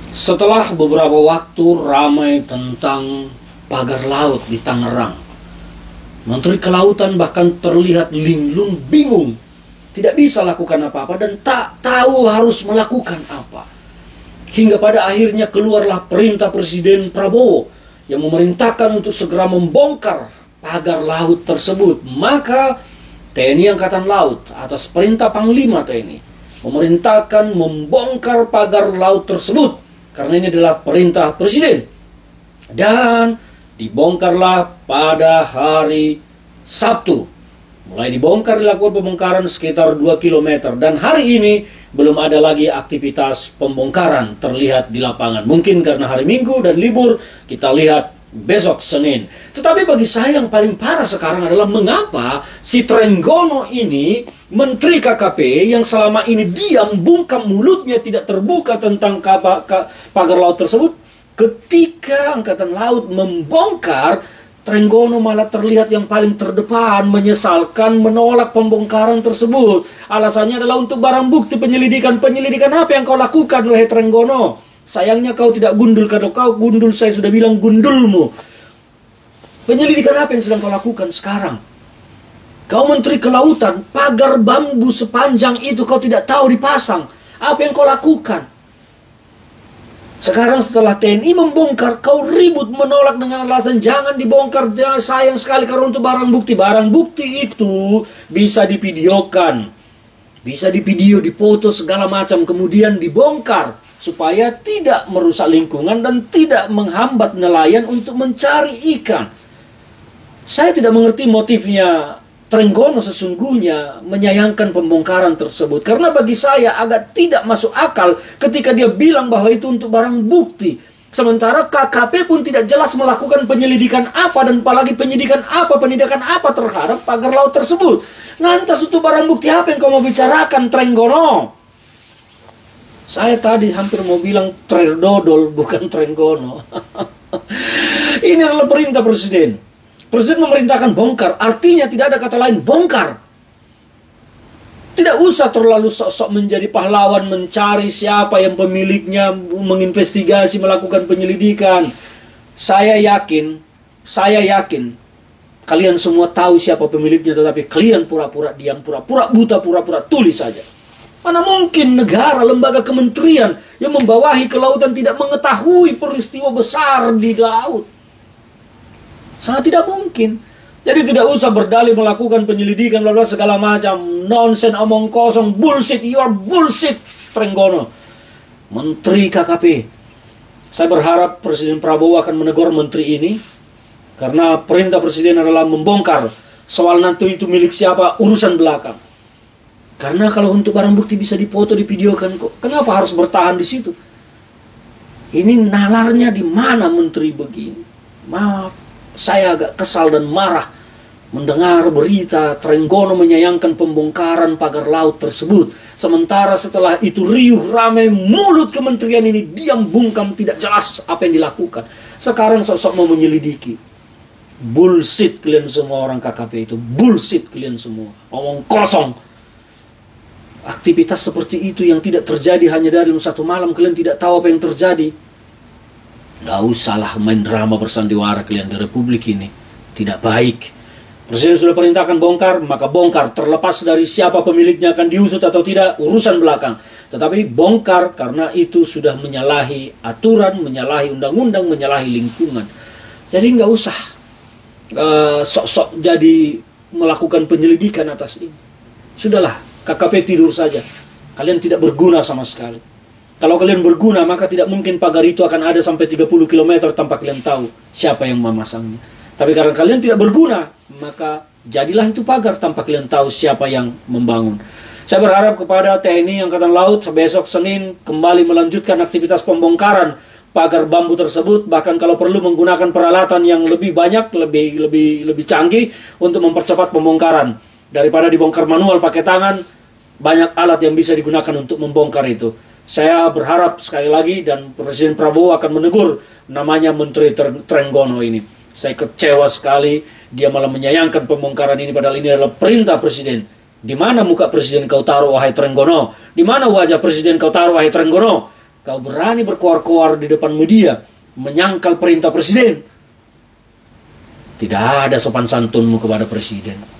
Setelah beberapa waktu ramai tentang pagar laut di Tangerang, Menteri Kelautan bahkan terlihat linglung bingung, tidak bisa lakukan apa-apa dan tak tahu harus melakukan apa. Hingga pada akhirnya keluarlah perintah Presiden Prabowo yang memerintahkan untuk segera membongkar pagar laut tersebut. Maka TNI Angkatan Laut atas perintah Panglima TNI memerintahkan membongkar pagar laut tersebut karena ini adalah perintah Presiden. Dan dibongkarlah pada hari Sabtu. Mulai dibongkar, dilakukan pembongkaran sekitar 2 km. Dan hari ini belum ada lagi aktivitas pembongkaran terlihat di lapangan. Mungkin karena hari Minggu dan libur, kita lihat besok Senin. Tetapi bagi saya yang paling parah sekarang adalah mengapa si Trenggono ini, Menteri KKP yang selama ini diam, bungkam mulutnya, tidak terbuka tentang pagar laut tersebut. Ketika Angkatan Laut membongkar, Trenggono malah terlihat yang paling terdepan, menyesalkan, menolak pembongkaran tersebut. Alasannya adalah untuk barang bukti penyelidikan. Penyelidikan apa yang kau lakukan, wahai Trenggono? Sayangnya kau tidak gundul. Kalau kau gundul, saya sudah bilang gundulmu. Penyelidikan apa yang sedang kau lakukan sekarang? Kau Menteri Kelautan, pagar bambu sepanjang itu kau tidak tahu dipasang. Apa yang kau lakukan? Sekarang setelah TNI membongkar, kau ribut menolak dengan alasan jangan dibongkar, sayang sekali karena untuk barang bukti. Barang bukti itu bisa divideokan, bisa divideo, dipoto segala macam, kemudian dibongkar supaya tidak merusak lingkungan dan tidak menghambat nelayan untuk mencari ikan. Saya tidak mengerti motifnya Trenggono sesungguhnya menyayangkan pembongkaran tersebut. Karena bagi saya agak tidak masuk akal ketika dia bilang bahwa itu untuk barang bukti. Sementara KKP pun tidak jelas melakukan penyelidikan apa dan apalagi penyelidikan apa terhadap pagar laut tersebut. Lantas untuk barang bukti apa yang kau mau bicarakan, Trenggono? Saya tadi hampir mau bilang Tredodol, bukan Trenggono. Ini adalah perintah Presiden. Presiden memerintahkan bongkar, artinya tidak ada kata lain, bongkar. Tidak usah terlalu sok-sok menjadi pahlawan, mencari siapa yang pemiliknya, menginvestigasi, melakukan penyelidikan. Saya yakin, kalian semua tahu siapa pemiliknya, tetapi kalian pura-pura diam, pura-pura buta, pura-pura tuli saja. Mana mungkin negara, lembaga kementerian yang membawahi kelautan tidak mengetahui peristiwa besar di laut? Sangat tidak mungkin. Jadi tidak usah berdalih melakukan penyelidikan lalu segala macam nonsen, omong kosong, bullshit, you are bullshit, Trenggono. Menteri KKP, saya berharap Presiden Prabowo akan menegur menteri ini karena perintah Presiden adalah membongkar. Soal nanti itu milik siapa, urusan belakang. Karena kalau untuk barang bukti bisa dipoto, divideokan kok. Kenapa harus bertahan di situ? Ini nalarnya di mana menteri begini? Maaf. Saya agak kesal dan marah mendengar berita Trenggono menyayangkan pembongkaran pagar laut tersebut. Sementara setelah itu riuh ramai, mulut kementerian ini diam bungkam, tidak jelas apa yang dilakukan. Sekarang sok-sok mau menyelidiki. Bullshit kalian semua orang KKP itu. Bullshit kalian semua. Omong kosong. Aktivitas seperti itu yang tidak terjadi hanya dalam satu malam. Kalian tidak tahu apa yang terjadi. Gak usahlah main drama bersandiwara kalian di Republik ini. Tidak baik. Presiden sudah perintahkan bongkar, maka bongkar. Terlepas dari siapa pemiliknya akan diusut atau tidak, urusan belakang. Tetapi bongkar karena itu sudah menyalahi aturan, menyalahi undang-undang, menyalahi lingkungan. Jadi gak usah sok-sok jadi melakukan penyelidikan atas ini. Sudahlah, KKP tidur saja. Kalian tidak berguna sama sekali. Kalau kalian berguna, maka tidak mungkin pagar itu akan ada sampai 30 km tanpa kalian tahu siapa yang memasangnya. Tapi karena kalian tidak berguna, maka jadilah itu pagar tanpa kalian tahu siapa yang membangun. Saya berharap kepada TNI Angkatan Laut besok Senin kembali melanjutkan aktivitas pembongkaran pagar bambu tersebut. Bahkan kalau perlu menggunakan peralatan yang lebih banyak, lebih canggih untuk mempercepat pembongkaran. Daripada dibongkar manual pakai tangan, banyak alat yang bisa digunakan untuk membongkar itu. Saya berharap sekali lagi dan Presiden Prabowo akan menegur namanya Menteri Trenggono ini. Saya kecewa sekali dia malah menyayangkan pembongkaran ini padahal ini adalah perintah Presiden. Di mana muka Presiden kau taruh wahai Trenggono? Di mana wajah Presiden kau taruh wahai Trenggono? kau berani berkoar-koar di depan media, menyangkal perintah presiden. Tidak ada sopan santunmu kepada presiden.